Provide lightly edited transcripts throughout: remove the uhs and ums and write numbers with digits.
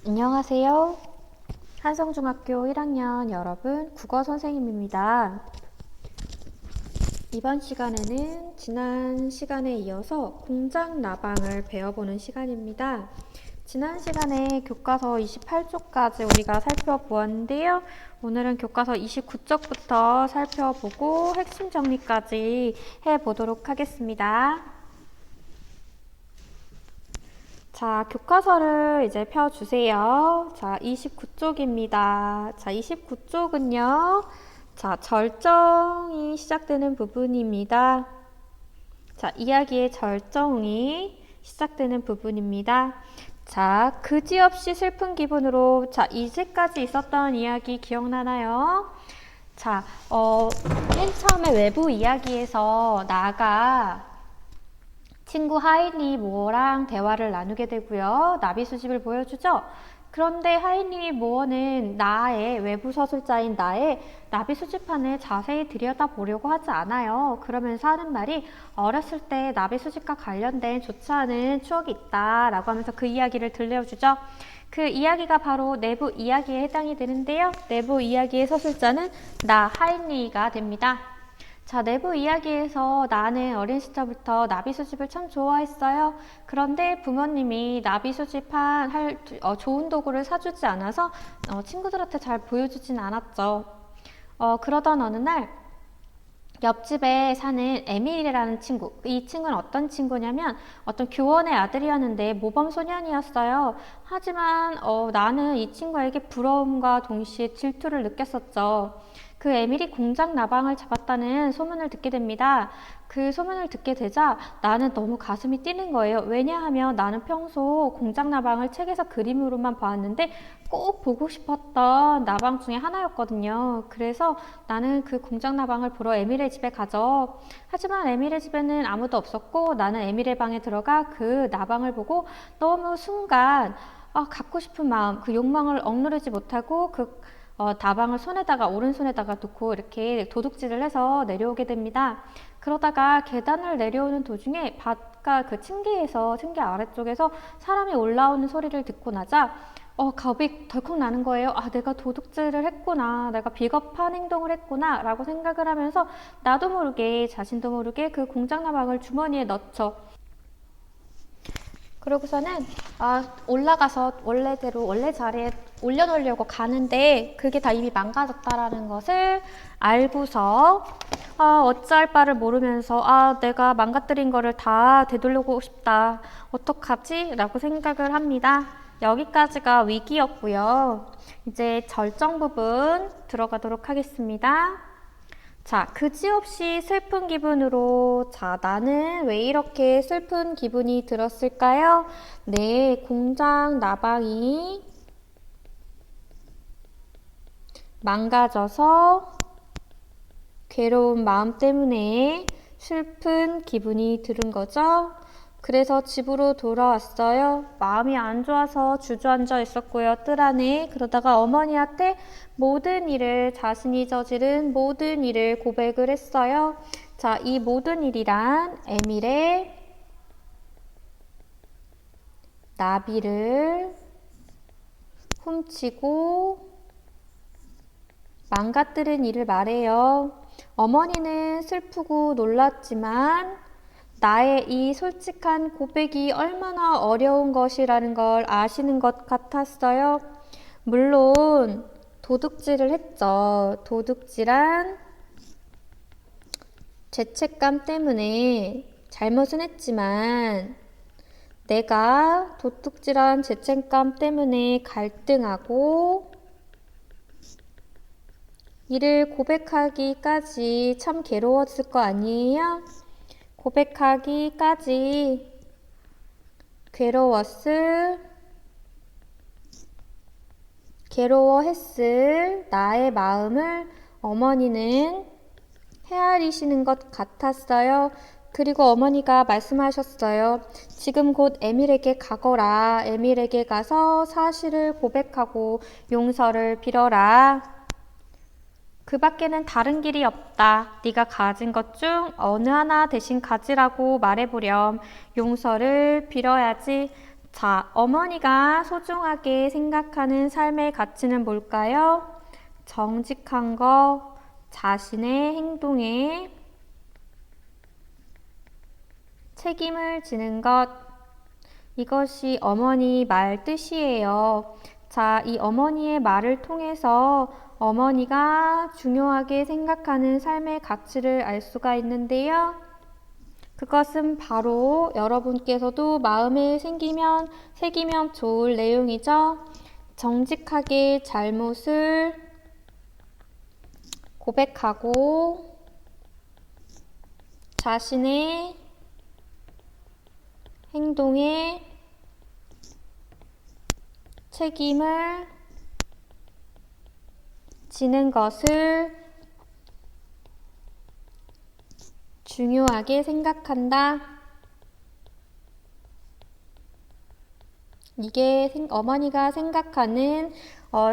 안녕하세요. 한성중학교 1학년 여러분, 국어 선생님입니다. 이번 시간에는 지난 시간에 이어서 공작 나방을 배워보는 시간입니다. 지난 시간에 교과서 28쪽까지 우리가 살펴보았는데요. 오늘은 교과서 29쪽부터 살펴보고 핵심 정리까지 해보도록 하겠습니다. 자, 교과서를 이제 펴주세요. 자, 29쪽입니다. 자, 29쪽은요. 자, 절정이 시작되는 부분입니다. 자, 이야기의 절정이 시작되는 부분입니다. 자, 그지없이 슬픈 기분으로, 자, 이제까지 있었던 이야기 기억나나요? 자, 맨 처음에 외부 이야기에서 나가 친구 하이니 모어랑 대화를 나누게 되고요. 나비 수집을 보여주죠. 그런데 하이니 모어는 나의 외부 서술자인 나의 나비 수집판을 자세히 들여다보려고 하지 않아요. 그러면서 하는 말이 어렸을 때 나비 수집과 관련된 좋지 않은 추억이 있다 라고 하면서 그 이야기를 들려주죠. 그 이야기가 바로 내부 이야기에 해당이 되는데요. 내부 이야기의 서술자는 나 하이니가 됩니다. 자, 내부 이야기에서 나는 어린 시절부터 나비 수집을 참 좋아했어요. 그런데 부모님이 나비 수집한 좋은 도구를 사주지 않아서 친구들한테 잘 보여주진 않았죠. 그러던 어느 날 옆집에 사는 에밀이라는 친구, 이 친구는 어떤 친구냐면 어떤 교원의 아들이었는데 모범 소년이었어요. 하지만 나는 이 친구에게 부러움과 동시에 질투를 느꼈었죠. 그 에밀이 공작 나방을 잡았다는 소문을 듣게 됩니다. 그 소문을 듣게 되자 나는 너무 가슴이 뛰는 거예요. 왜냐하면 나는 평소 공작 나방을 책에서 그림으로만 봤는데 꼭 보고 싶었던 나방 중에 하나였거든요. 그래서 나는 그 공작 나방을 보러 에밀의 집에 가죠. 하지만 에밀의 집에는 아무도 없었고 나는 에밀의 방에 들어가 그 나방을 보고 너무 순간 갖고 싶은 마음, 그 욕망을 억누르지 못하고 다방을 오른손에다가 놓고 이렇게 도둑질을 해서 내려오게 됩니다. 그러다가 계단을 내려오는 도중에 바깥 그 층계 아래쪽에서 사람이 올라오는 소리를 듣고 나자 겁이 덜컥 나는 거예요. 내가 도둑질을 했구나. 내가 비겁한 행동을 했구나. 라고 생각을 하면서 나도 모르게, 자신도 모르게 그 공작나방을 주머니에 넣죠. 그러고서는 올라가서 원래 자리에 올려놓으려고 가는데 그게 다 이미 망가졌다라는 것을 알고서 어찌할 바를 모르면서 내가 망가뜨린 거를 다 되돌리고 싶다. 어떡하지? 라고 생각을 합니다. 여기까지가 위기였고요. 이제 절정 부분 들어가도록 하겠습니다. 자, 그지없이 슬픈 기분으로, 자, 나는 왜 이렇게 슬픈 기분이 들었을까요? 네, 공작 나방이 망가져서 괴로운 마음 때문에 슬픈 기분이 들은 거죠. 그래서 집으로 돌아왔어요. 마음이 안 좋아서 주저앉아 있었고요. 뜰 안에. 그러다가 어머니한테 자신이 저지른 모든 일을 고백을 했어요. 자, 이 모든 일이란 에밀의 나비를 훔치고 망가뜨린 일을 말해요. 어머니는 슬프고 놀랐지만 나의 이 솔직한 고백이 얼마나 어려운 것이라는 걸 아시는 것 같았어요. 물론 도둑질을 했죠. 도둑질한 죄책감 때문에 잘못은 했지만 내가 도둑질한 죄책감 때문에 갈등하고 이를 고백하기까지 참 괴로웠을 거 아니에요? 고백하기까지 괴로워했을 나의 마음을 어머니는 헤아리시는 것 같았어요. 그리고 어머니가 말씀하셨어요. 지금 곧 에밀에게 가거라. 에밀에게 가서 사실을 고백하고 용서를 빌어라. 그 밖에는 다른 길이 없다. 네가 가진 것 중 어느 하나 대신 가지라고 말해보렴. 용서를 빌어야지. 자, 어머니가 소중하게 생각하는 삶의 가치는 뭘까요? 정직한 것, 자신의 행동에 책임을 지는 것, 이것이 어머니 말 뜻이에요. 자, 이 어머니의 말을 통해서 어머니가 중요하게 생각하는 삶의 가치를 알 수가 있는데요. 그것은 바로 여러분께서도 마음에 새기면 좋을 내용이죠. 정직하게 잘못을 고백하고 자신의 행동에 책임을 지는 것을 중요하게 생각한다. 이게 어머니가 생각하는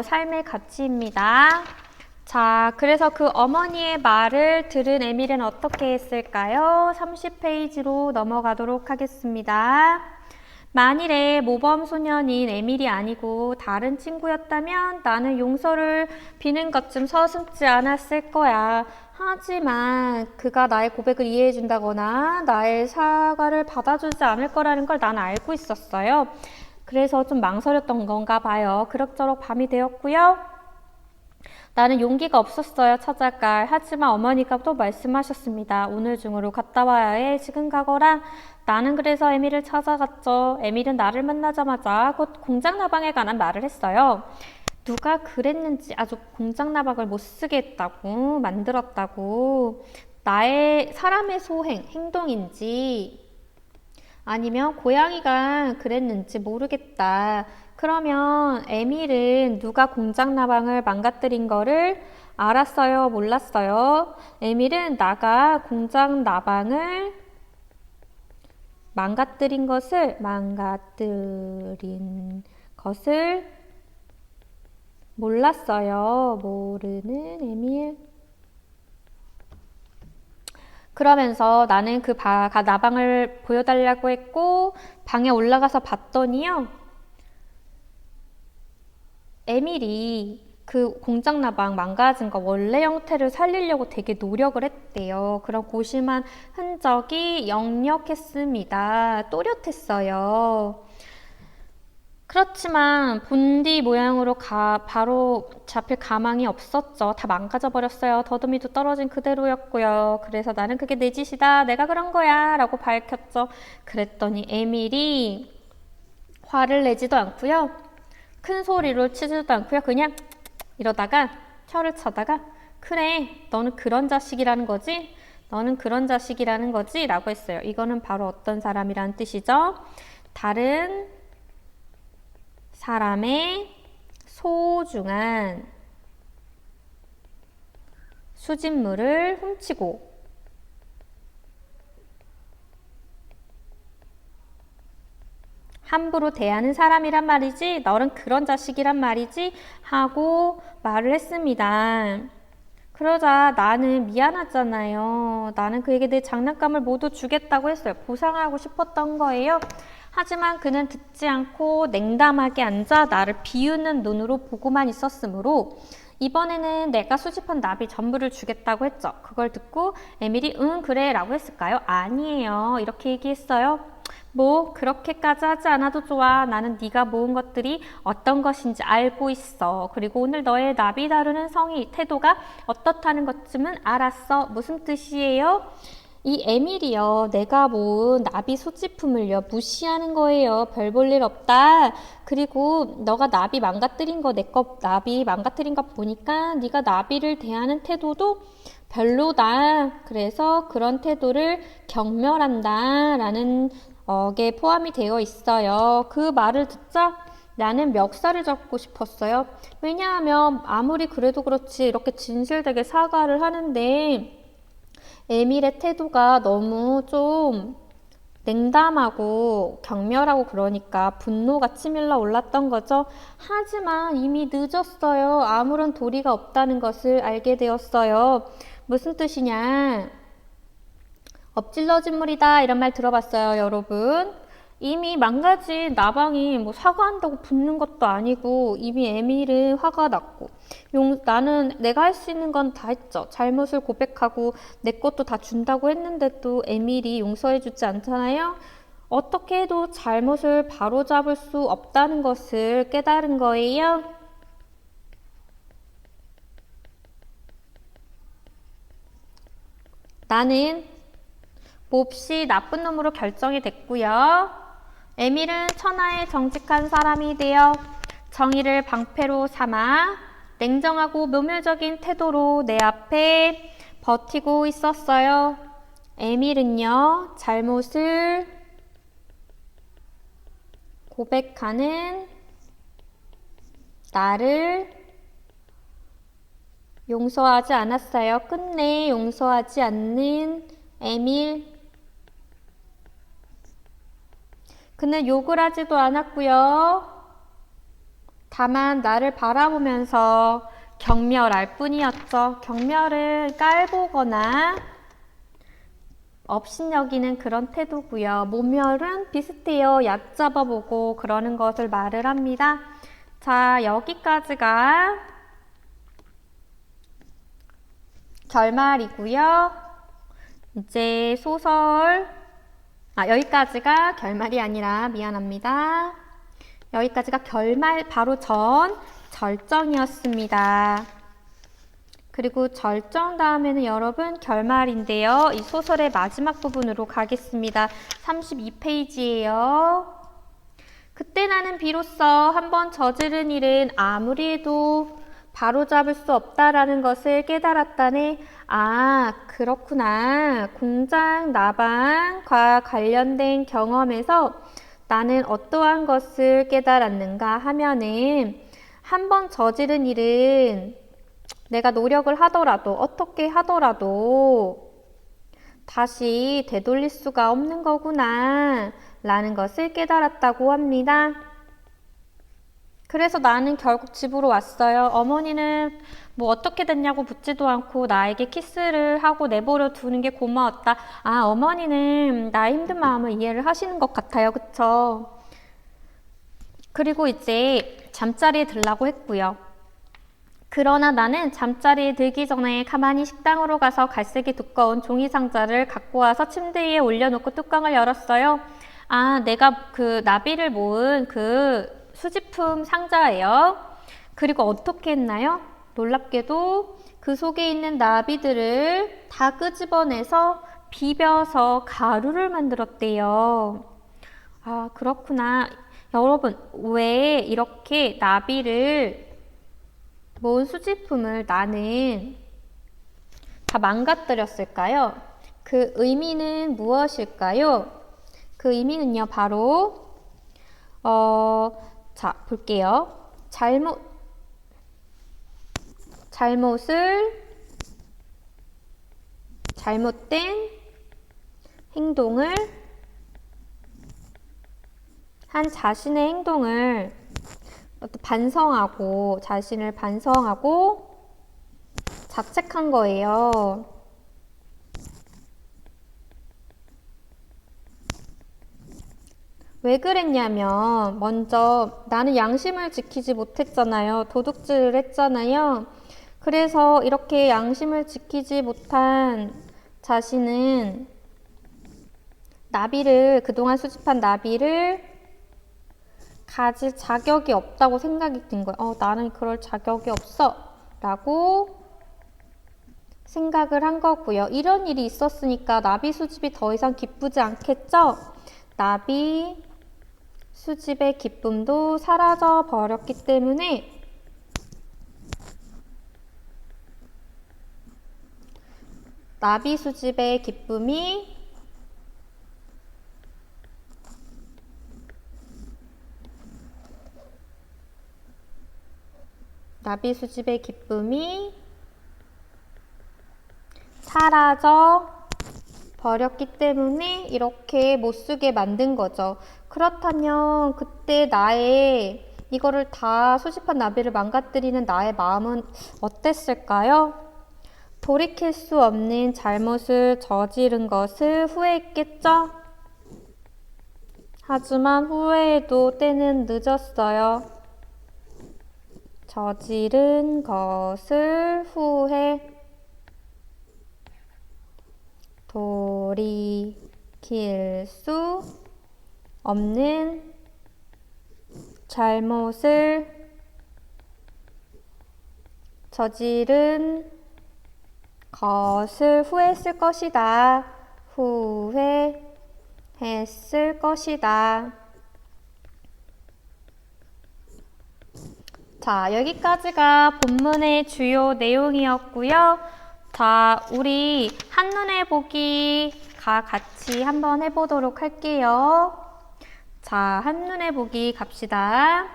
삶의 가치입니다. 자, 그래서 그 어머니의 말을 들은 에밀은 어떻게 했을까요? 30페이지로 넘어가도록 하겠습니다. 만일에 모범 소년인 에밀이 아니고 다른 친구였다면 나는 용서를 비는 것쯤 서슴지 않았을 거야. 하지만 그가 나의 고백을 이해해준다거나 나의 사과를 받아주지 않을 거라는 걸 나는 알고 있었어요. 그래서 좀 망설였던 건가 봐요. 그럭저럭 밤이 되었고요. 나는 용기가 없었어요, 찾아갈. 하지만 어머니가 또 말씀하셨습니다. 오늘 중으로 갔다 와야 해. 지금 가거라. 나는 그래서 에밀을 찾아갔죠. 에밀은 나를 만나자마자 곧 공장나방에 관한 말을 했어요. 누가 그랬는지 아주 공장나방을 못 쓰게 했다고, 만들었다고. 나의 사람의 행동인지 아니면 고양이가 그랬는지 모르겠다. 그러면 에밀은 누가 공장나방을 망가뜨린 거를 알았어요? 몰랐어요? 에밀은 나가 공장나방을 망가뜨린 것을 몰랐어요. 모르는 에밀. 그러면서 나는 그 나방을 보여달라고 했고 방에 올라가서 봤더니요. 에밀이 그 공장나방 망가진 거 원래 형태를 살리려고 되게 노력을 했대요. 그런 고심한 흔적이 역력했습니다. 또렷했어요. 그렇지만 본디 모양으로 바로 잡힐 가망이 없었죠. 다 망가져 버렸어요. 더듬이도 떨어진 그대로였고요. 그래서 나는 그게 내 짓이다. 내가 그런 거야. 라고 밝혔죠. 그랬더니 에밀이 화를 내지도 않고요. 큰 소리로 치지도 않고요. 그냥 이러다가 혀를 차다가 그래, 너는 그런 자식이라는 거지? 너는 그런 자식이라는 거지? 라고 했어요. 이거는 바로 어떤 사람이란 뜻이죠? 다른 사람의 소중한 수집물을 훔치고 함부로 대하는 사람이란 말이지, 너는 그런 자식이란 말이지 하고 말을 했습니다. 그러자 나는 미안하잖아요. 나는 그에게 내 장난감을 모두 주겠다고 했어요. 보상하고 싶었던 거예요. 하지만 그는 듣지 않고 냉담하게 앉아 나를 비웃는 눈으로 보고만 있었으므로 이번에는 내가 수집한 나비 전부를 주겠다고 했죠. 그걸 듣고 에밀이 응 그래 라고 했을까요? 아니에요. 이렇게 얘기했어요. 뭐 그렇게까지 하지 않아도 좋아. 나는 네가 모은 것들이 어떤 것인지 알고 있어. 그리고 오늘 너의 나비 다루는 태도가 어떻다는 것쯤은 알았어. 무슨 뜻이에요? 이 에밀이요. 내가 모은 나비 소지품을요. 무시하는 거예요. 별 볼 일 없다. 그리고 너가 나비 망가뜨린 거, 내 거 나비 망가뜨린 거 보니까 네가 나비를 대하는 태도도 별로다. 그래서 그런 태도를 경멸한다. 라는 게 포함이 되어 있어요. 그 말을 듣자 나는 멱살을 잡고 싶었어요. 왜냐하면 아무리 그래도 그렇지 이렇게 진실되게 사과를 하는데 에밀의 태도가 너무 좀 냉담하고 경멸하고 그러니까 분노가 치밀러 올랐던 거죠. 하지만 이미 늦었어요. 아무런 도리가 없다는 것을 알게 되었어요. 무슨 뜻이냐? 엎질러진 물이다 이런 말 들어봤어요, 여러분? 이미 망가진 나방이 뭐 사과한다고 붙는 것도 아니고 이미 에밀은 화가 났고 나는 내가 할 수 있는 건 다 했죠. 잘못을 고백하고 내 것도 다 준다고 했는데도 에밀이 용서해주지 않잖아요. 어떻게 해도 잘못을 바로잡을 수 없다는 것을 깨달은 거예요. 나는 몹시 나쁜 놈으로 결정이 됐고요. 에밀은 천하의 정직한 사람이 되어 정의를 방패로 삼아 냉정하고 모멸적인 태도로 내 앞에 버티고 있었어요. 에밀은요, 잘못을 고백하는 나를 용서하지 않았어요. 끝내 용서하지 않는 에밀. 그는 욕을 하지도 않았고요. 다만 나를 바라보면서 경멸할 뿐이었죠. 경멸은 깔보거나 업신여기는 그런 태도고요. 모멸은 비슷해요. 얕잡아보고 그러는 것을 말을 합니다. 자, 여기까지가 결말이고요. 이제 소설 여기까지가 결말이 아니라 미안합니다. 여기까지가 결말 바로 전 절정이었습니다. 그리고 절정 다음에는 여러분 결말인데요. 이 소설의 마지막 부분으로 가겠습니다. 32페이지예요. 그때 나는 비로소 한번 저지른 일은 아무리 해도 바로잡을 수 없다라는 것을 깨달았다네. 아, 그렇구나. 공장 나방과 관련된 경험에서 나는 어떠한 것을 깨달았는가 하면은 한번 저지른 일은 내가 노력을 하더라도 어떻게 하더라도 다시 되돌릴 수가 없는 거구나 라는 것을 깨달았다고 합니다. 그래서 나는 결국 집으로 왔어요. 어머니는 뭐 어떻게 됐냐고 묻지도 않고 나에게 키스를 하고 내버려 두는 게 고마웠다. 아, 어머니는 나의 힘든 마음을 이해를 하시는 것 같아요. 그쵸? 그리고 이제 잠자리에 들라고 했고요. 그러나 나는 잠자리에 들기 전에 가만히 식당으로 가서 갈색이 두꺼운 종이 상자를 갖고 와서 침대 위에 올려놓고 뚜껑을 열었어요. 아, 내가 그 나비를 모은 그 수집품 상자예요. 그리고 어떻게 했나요? 놀랍게도 그 속에 있는 나비들을 다 끄집어내서 비벼서 가루를 만들었대요. 아, 그렇구나. 여러분, 왜 이렇게 나비를 모은 수집품을 나는 다 망가뜨렸을까요? 그 의미는 무엇일까요? 그 의미는요, 바로 자, 볼게요. 잘못된 행동을 한 자신의 행동을 반성하고 자신을 반성하고 자책한 거예요. 왜 그랬냐면 먼저 나는 양심을 지키지 못했잖아요. 도둑질을 했잖아요. 그래서 이렇게 양심을 지키지 못한 자신은 그동안 수집한 나비를 가질 자격이 없다고 생각이 든 거예요. 나는 그럴 자격이 없어 라고 생각을 한 거고요. 이런 일이 있었으니까 나비 수집이 더 이상 기쁘지 않겠죠? 나비 수집의 기쁨도 사라져 버렸기 때문에 나비 수집의 기쁨이 사라져 버렸기 때문에 이렇게 못쓰게 만든 거죠. 그렇다면 그때 이거를 다 수집한 나비를 망가뜨리는 나의 마음은 어땠을까요? 돌이킬 수 없는 잘못을 저지른 것을 후회했겠죠? 하지만 후회해도 때는 늦었어요. 저지른 것을 후회 돌이킬 수 없는 잘못을 저지른 것을 후회했을 것이다. 후회했을 것이다. 자, 여기까지가 본문의 주요 내용이었고요. 자, 우리 한눈에 보기가 같이 한번 해보도록 할게요. 자, 한눈에 보기 갑시다.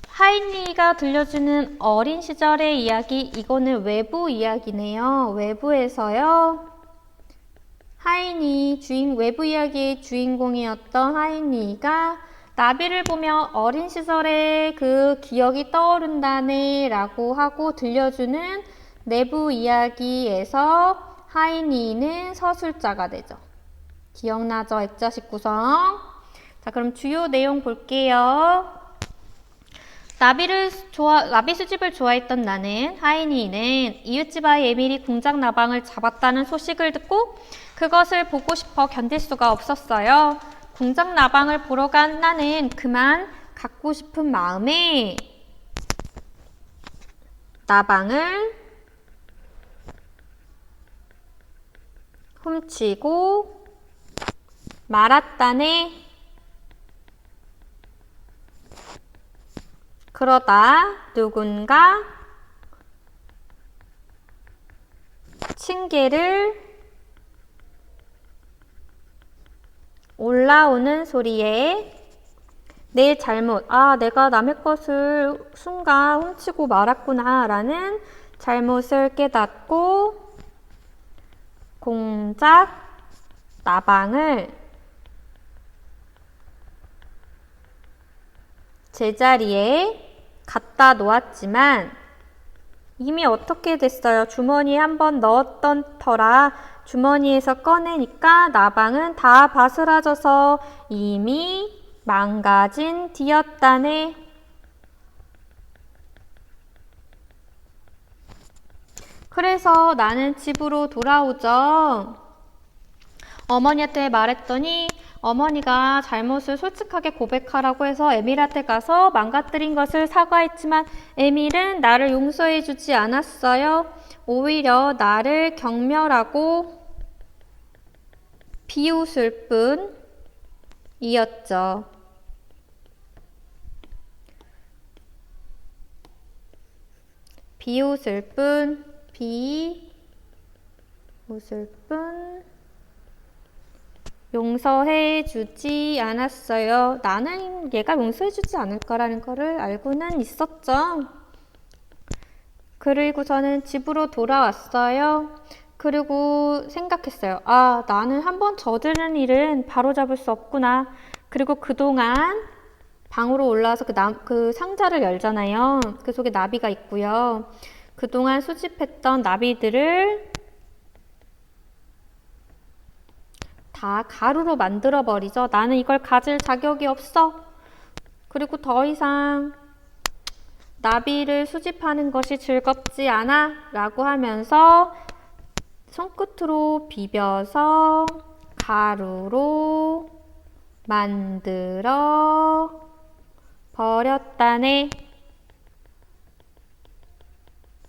하인리가 들려주는 어린 시절의 이야기, 이거는 외부 이야기네요. 외부에서요. 외부 이야기의 주인공이었던 하인리가 나비를 보며 어린 시절의 그 기억이 떠오른다네 라고 하고 들려주는 내부 이야기에서 하인리는 서술자가 되죠. 기억나죠? 액자식 구성. 자, 그럼 주요 내용 볼게요. 나비 수집을 좋아했던 나는, 하인리는 이웃집 아이 에밀이 공작 나방을 잡았다는 소식을 듣고 그것을 보고 싶어 견딜 수가 없었어요. 공작 나방을 보러 간 나는 그만 갖고 싶은 마음에 나방을 훔치고 말았다네. 그러다 누군가 층계를 올라오는 소리에 내 잘못, 내가 남의 것을 순간 훔치고 말았구나 라는 잘못을 깨닫고 공작 나방을 제자리에 갖다 놓았지만 이미 어떻게 됐어요? 주머니에 한번 넣었던 터라 주머니에서 꺼내니까 나방은 다 바스라져서 이미 망가진 뒤였다네. 그래서 나는 집으로 돌아오죠. 어머니한테 말했더니 어머니가 잘못을 솔직하게 고백하라고 해서 에밀한테 가서 망가뜨린 것을 사과했지만 에밀은 나를 용서해주지 않았어요. 오히려 나를 경멸하고 비웃을 뿐이었죠. 비웃을 뿐. 용서해주지 않았어요. 나는 얘가 용서해주지 않을 거라는 거를 알고는 있었죠. 그리고 저는 집으로 돌아왔어요. 그리고 생각했어요. 나는 한번 저지른 일은 바로잡을 수 없구나. 그리고 그동안 방으로 올라와서 그 상자를 열잖아요. 그 속에 나비가 있고요. 그동안 수집했던 나비들을 다 가루로 만들어버리죠. 나는 이걸 가질 자격이 없어. 그리고 더 이상 나비를 수집하는 것이 즐겁지 않아 라고 하면서 손끝으로 비벼서 가루로 만들어 버렸다네.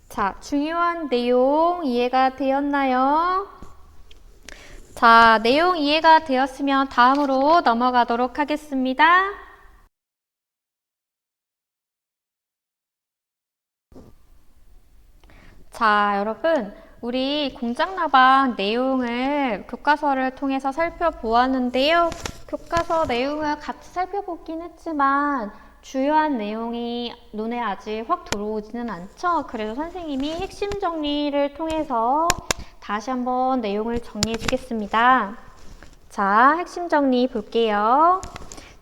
자, 중요한 내용 이해가 되었나요? 자, 내용 이해가 되었으면 다음으로 넘어가도록 하겠습니다. 자, 여러분, 우리 공작나방 내용을 교과서를 통해서 살펴보았는데요. 교과서 내용을 같이 살펴보긴 했지만 주요한 내용이 눈에 아직 확 들어오지는 않죠. 그래서 선생님이 핵심 정리를 통해서 다시 한번 내용을 정리해 주겠습니다. 자, 핵심 정리 볼게요.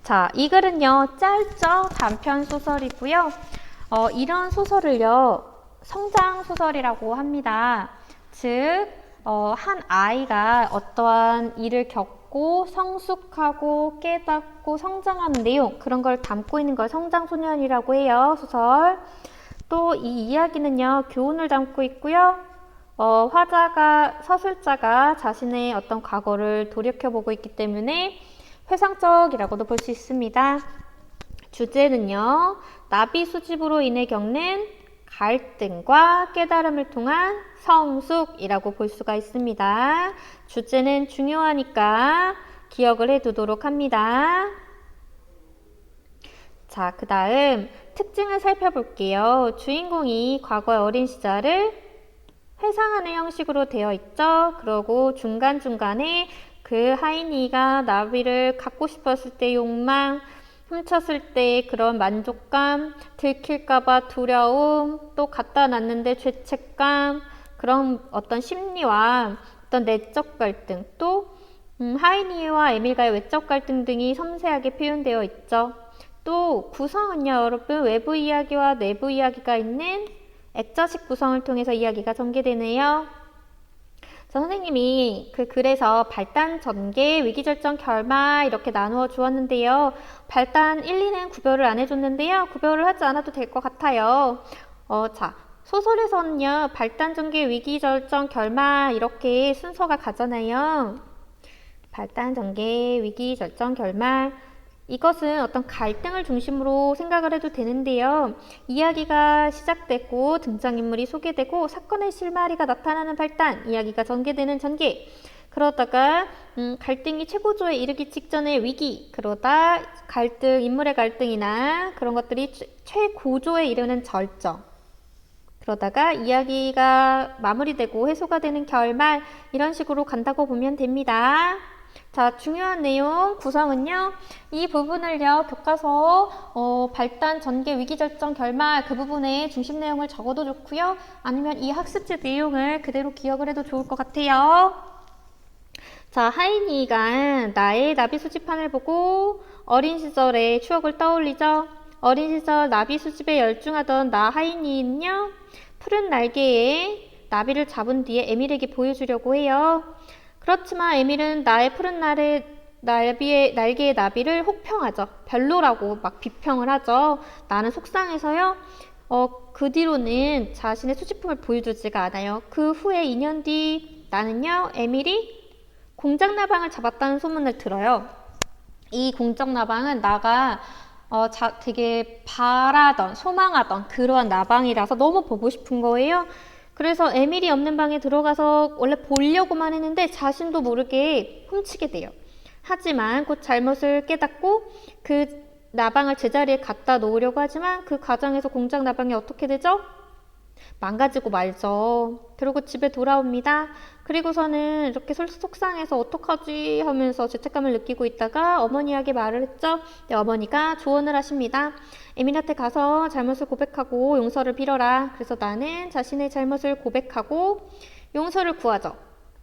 자, 이 글은요, 짧죠? 단편 소설이고요. 이런 소설을요, 성장 소설이라고 합니다. 즉, 한 아이가 어떠한 일을 겪고 걷고 성숙하고 깨닫고 성장하는 내용, 그런 걸 담고 있는 걸 성장소년이라고 해요. 소설. 또 이 이야기는요, 교훈을 담고 있고요. 서술자가 자신의 어떤 과거를 돌이켜보고 있기 때문에 회상적이라고도 볼 수 있습니다. 주제는요, 나비 수집으로 인해 겪는 갈등과 깨달음을 통한 성숙이라고 볼 수가 있습니다. 주제는 중요하니까 기억을 해두도록 합니다. 자, 그 다음 특징을 살펴볼게요. 주인공이 과거의 어린 시절을 회상하는 형식으로 되어 있죠. 그리고 중간중간에 그 하이니가 나비를 갖고 싶었을 때 욕망, 훔쳤을 때 그런 만족감, 들킬까봐 두려움, 또 갖다 놨는데 죄책감, 그런 어떤 심리와 어떤 내적 갈등, 또 하이니와 에밀과의 외적 갈등 등이 섬세하게 표현되어 있죠. 또 구성은요, 여러분, 외부 이야기와 내부 이야기가 있는 액자식 구성을 통해서 이야기가 전개되네요. 선생님이 그 글에서 발단, 전개, 위기절정, 결말 이렇게 나누어 주었는데요. 발단 1, 2는 구별을 안 해줬는데요. 구별을 하지 않아도 될 것 같아요. 자, 소설에서는요, 발단, 전개, 위기절정, 결말 이렇게 순서가 가잖아요. 발단, 전개, 위기절정, 결말. 이것은 어떤 갈등을 중심으로 생각을 해도 되는데요. 이야기가 시작되고 등장인물이 소개되고 사건의 실마리가 나타나는 발단, 이야기가 전개되는 전개. 그러다가 갈등이 최고조에 이르기 직전의 위기, 그러다 인물의 갈등이나 그런 것들이 최고조에 이르는 절정. 그러다가 이야기가 마무리되고 해소가 되는 결말, 이런 식으로 간다고 보면 됩니다. 자, 중요한 내용 구성은요, 이 부분을요, 교과서 발단, 전개, 위기절정, 결말 그 부분에 중심 내용을 적어도 좋고요. 아니면 이 학습지 내용을 그대로 기억을 해도 좋을 것 같아요. 자, 하이니가 나의 나비 수집판을 보고 어린 시절의 추억을 떠올리죠. 어린 시절 나비 수집에 열중하던 나 하이니는요, 푸른 날개에 나비를 잡은 뒤에 에밀에게 보여주려고 해요. 그렇지만 에밀은 나의 푸른 날개의 나비를 혹평하죠. 별로라고 막 비평을 하죠. 나는 속상해서요. 그 뒤로는 자신의 수집품을 보여주지가 않아요. 그 후에 2년 뒤 나는요, 에밀이 공작나방을 잡았다는 소문을 들어요. 이 공작나방은 나가 되게 바라던, 소망하던 그러한 나방이라서 너무 보고 싶은 거예요. 그래서 에밀이 없는 방에 들어가서 원래 보려고만 했는데 자신도 모르게 훔치게 돼요. 하지만 곧 잘못을 깨닫고 그 나방을 제자리에 갖다 놓으려고 하지만 그 과정에서 공작 나방이 어떻게 되죠? 망가지고 말죠. 그리고 집에 돌아옵니다. 그리고서는 이렇게 속상해서 어떡하지 하면서 죄책감을 느끼고 있다가 어머니에게 말을 했죠. 네, 어머니가 조언을 하십니다. 에밀한테 가서 잘못을 고백하고 용서를 빌어라. 그래서 나는 자신의 잘못을 고백하고 용서를 구하죠.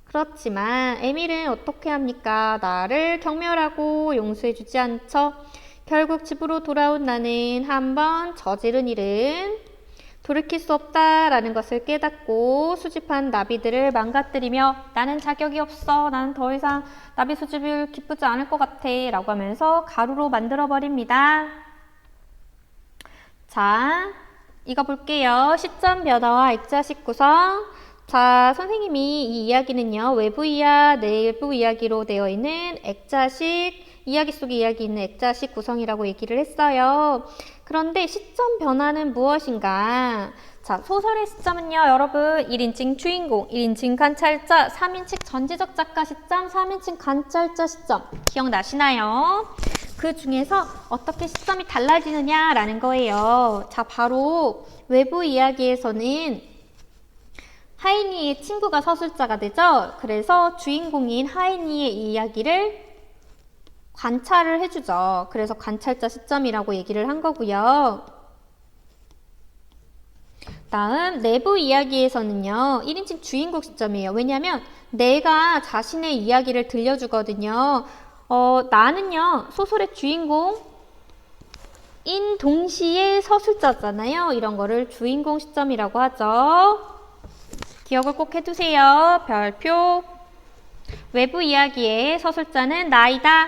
그렇지만 에밀은 어떻게 합니까? 나를 경멸하고 용서해주지 않죠. 결국 집으로 돌아온 나는 한번 저지른 일은 돌이킬 수 없다라는 것을 깨닫고 수집한 나비들을 망가뜨리며 나는 자격이 없어. 나는 더 이상 나비 수집을 기쁘지 않을 것 같아. 라고 하면서 가루로 만들어버립니다. 자, 이거 볼게요. 시점 변화와 액자식 구성. 자, 선생님이 이 이야기는요, 외부 이야, 내부 이야기로 되어 있는 액자식, 이야기 속에 이야기 있는 액자식 구성이라고 얘기를 했어요. 그런데 시점 변화는 무엇인가? 자, 소설의 시점은요, 여러분 1인칭 주인공, 1인칭 관찰자, 3인칭 전지적 작가 시점, 3인칭 관찰자 시점. 기억나시나요? 그 중에서 어떻게 시점이 달라지느냐라는 거예요. 자, 바로 외부 이야기에서는 하이니의 친구가 서술자가 되죠. 그래서 주인공인 하이니의 이야기를 관찰을 해주죠. 그래서 관찰자 시점이라고 얘기를 한 거고요. 다음 내부 이야기에서는요. 1인칭 주인공 시점이에요. 왜냐하면 내가 자신의 이야기를 들려주거든요. 나는요. 소설의 주인공인 동시에 서술자잖아요. 이런 거를 주인공 시점이라고 하죠. 기억을 꼭 해두세요. 별표. 외부 이야기의 서술자는 나이다.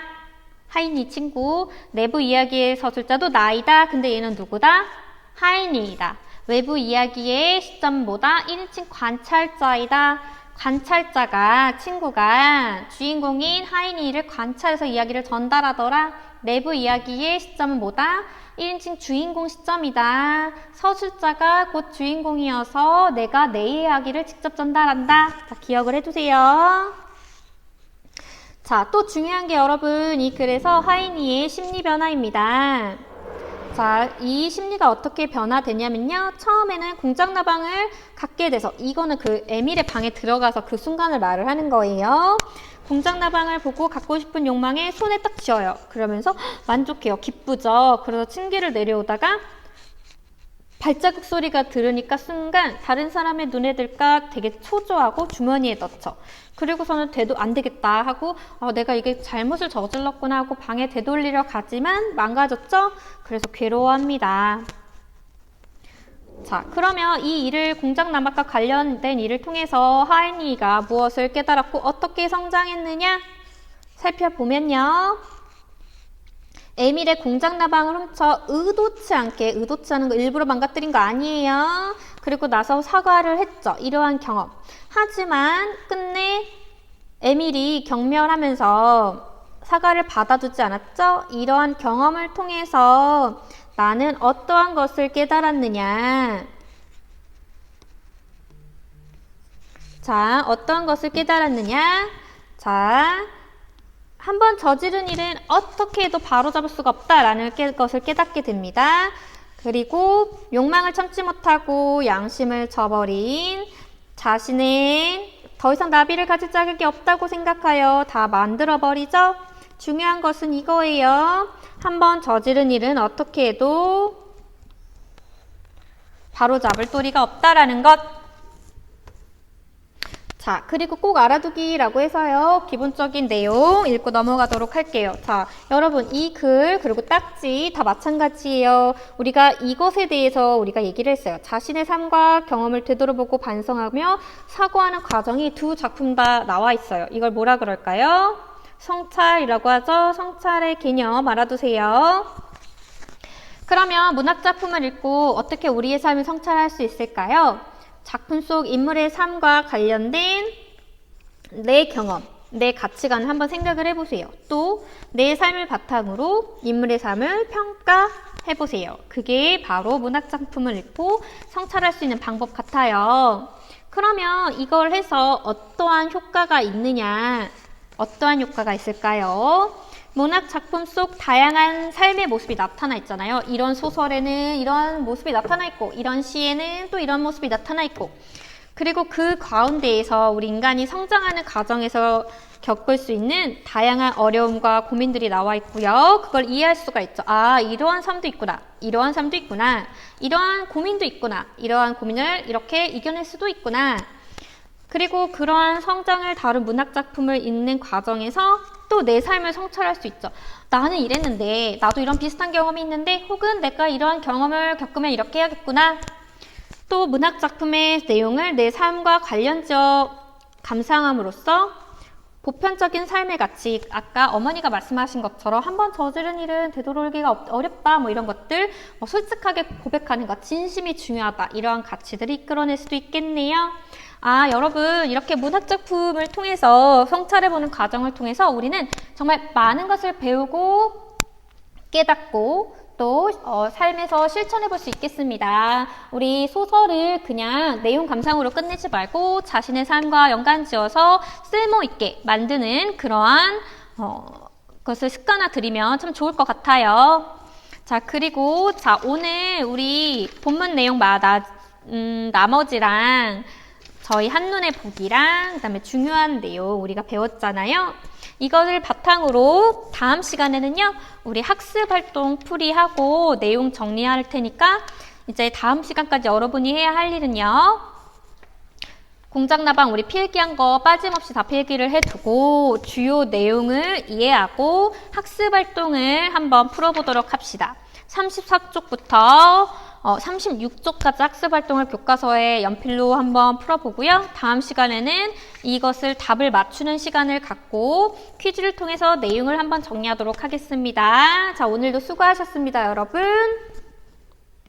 하인이 친구. 내부 이야기의 서술자도 나이다. 근데 얘는 누구다? 하인이다. 외부 이야기의 시점보다 1인칭 관찰자이다. 관찰자가, 친구가 주인공인 하인이를 관찰해서 이야기를 전달하더라. 내부 이야기의 시점은 뭐다? 1인칭 주인공 시점이다. 서술자가 곧 주인공이어서 내가 내 이야기를 직접 전달한다. 자, 기억을 해두세요. 자, 또 중요한 게 여러분, 이 글에서 하인이의 심리 변화입니다. 자, 이 심리가 어떻게 변화되냐면요. 처음에는 공작나방을 갖게 돼서, 이거는 그 에밀의 방에 들어가서 그 순간을 말을 하는 거예요. 공작나방을 보고 갖고 싶은 욕망에 손에 딱 쥐어요. 그러면서 만족해요. 기쁘죠. 그래서 층계를 내려오다가 발자국 소리가 들으니까 순간 다른 사람의 눈에 들까 되게 초조하고 주머니에 넣죠. 그리고서는 안 되겠다 하고 내가 이게 잘못을 저질렀구나 하고 방에 되돌리려 가지만 망가졌죠? 그래서 괴로워합니다. 자, 그러면 이 일을 공작나방과 관련된 일을 통해서 하인이가 무엇을 깨달았고 어떻게 성장했느냐? 살펴보면요. 에밀의 공작나방을 훔쳐 의도치 않은 거 일부러 망가뜨린 거 아니에요. 그리고 나서 사과를 했죠. 이러한 경험. 하지만 끝내 에밀이 경멸하면서 사과를 받아주지 않았죠. 이러한 경험을 통해서 나는 어떠한 것을 깨달았느냐. 자, 어떠한 것을 깨달았느냐. 자, 한번 저지른 일은 어떻게 해도 바로잡을 수가 없다라는 것을 깨닫게 됩니다. 그리고 욕망을 참지 못하고 양심을 저버린 자신은 더 이상 나비를 가질 자격이 없다고 생각하여 다 만들어버리죠. 중요한 것은 이거예요. 한번 저지른 일은 어떻게 해도 바로잡을 도리가 없다라는 것. 자, 그리고 꼭 알아두기라고 해서요. 기본적인 내용 읽고 넘어가도록 할게요. 자, 여러분 이 글 그리고 딱지 다 마찬가지예요. 우리가 이것에 대해서 우리가 얘기를 했어요. 자신의 삶과 경험을 되돌아보고 반성하며 사고하는 과정이 두 작품 다 나와 있어요. 이걸 뭐라 그럴까요? 성찰이라고 하죠. 성찰의 개념 알아두세요. 그러면 문학작품을 읽고 어떻게 우리의 삶을 성찰할 수 있을까요? 작품 속 인물의 삶과 관련된 내 경험, 내 가치관을 한번 생각을 해보세요. 또 내 삶을 바탕으로 인물의 삶을 평가해보세요. 그게 바로 문학작품을 읽고 성찰할 수 있는 방법 같아요. 그러면 이걸 해서 어떠한 효과가 있느냐? 어떠한 효과가 있을까요? 문학 작품 속 다양한 삶의 모습이 나타나 있잖아요. 이런 소설에는 이런 모습이 나타나 있고 이런 시에는 또 이런 모습이 나타나 있고 그리고 그 가운데에서 우리 인간이 성장하는 과정에서 겪을 수 있는 다양한 어려움과 고민들이 나와 있고요. 그걸 이해할 수가 있죠. 아, 이러한 삶도 있구나. 이러한 삶도 있구나. 이러한 고민도 있구나. 이러한 고민을 이렇게 이겨낼 수도 있구나. 그리고 그러한 성장을 다룬 문학작품을 읽는 과정에서 또 내 삶을 성찰할 수 있죠. 나는 이랬는데 나도 이런 비슷한 경험이 있는데 혹은 내가 이러한 경험을 겪으면 이렇게 해야겠구나. 또 문학작품의 내용을 내 삶과 관련지어 감상함으로써 보편적인 삶의 가치, 아까 어머니가 말씀하신 것처럼 한번 저지른 일은 되돌리기가 어렵다 뭐 이런 것들 솔직하게 고백하는 것, 진심이 중요하다 이러한 가치들을 이끌어낼 수도 있겠네요. 아, 여러분 이렇게 문학작품을 통해서 성찰해보는 과정을 통해서 우리는 정말 많은 것을 배우고 깨닫고 또 삶에서 실천해볼 수 있겠습니다. 우리 소설을 그냥 내용 감상으로 끝내지 말고 자신의 삶과 연관지어서 쓸모있게 만드는 그러한 것을 습관화 들이면 참 좋을 것 같아요. 자, 그리고 자 오늘 우리 본문 내용마다 나머지랑 저희 한눈에 보기랑 그다음에 중요한 내용 우리가 배웠잖아요. 이것을 바탕으로 다음 시간에는요. 우리 학습활동 풀이하고 내용 정리할 테니까 이제 다음 시간까지 여러분이 해야 할 일은요. 공작나방 우리 필기한 거 빠짐없이 다 필기를 해두고 주요 내용을 이해하고 학습활동을 한번 풀어보도록 합시다. 34쪽부터 36쪽까지 학습활동을 교과서에 연필로 한번 풀어보고요. 다음 시간에는 이것을 답을 맞추는 시간을 갖고 퀴즈를 통해서 내용을 한번 정리하도록 하겠습니다. 자, 오늘도 수고하셨습니다, 여러분.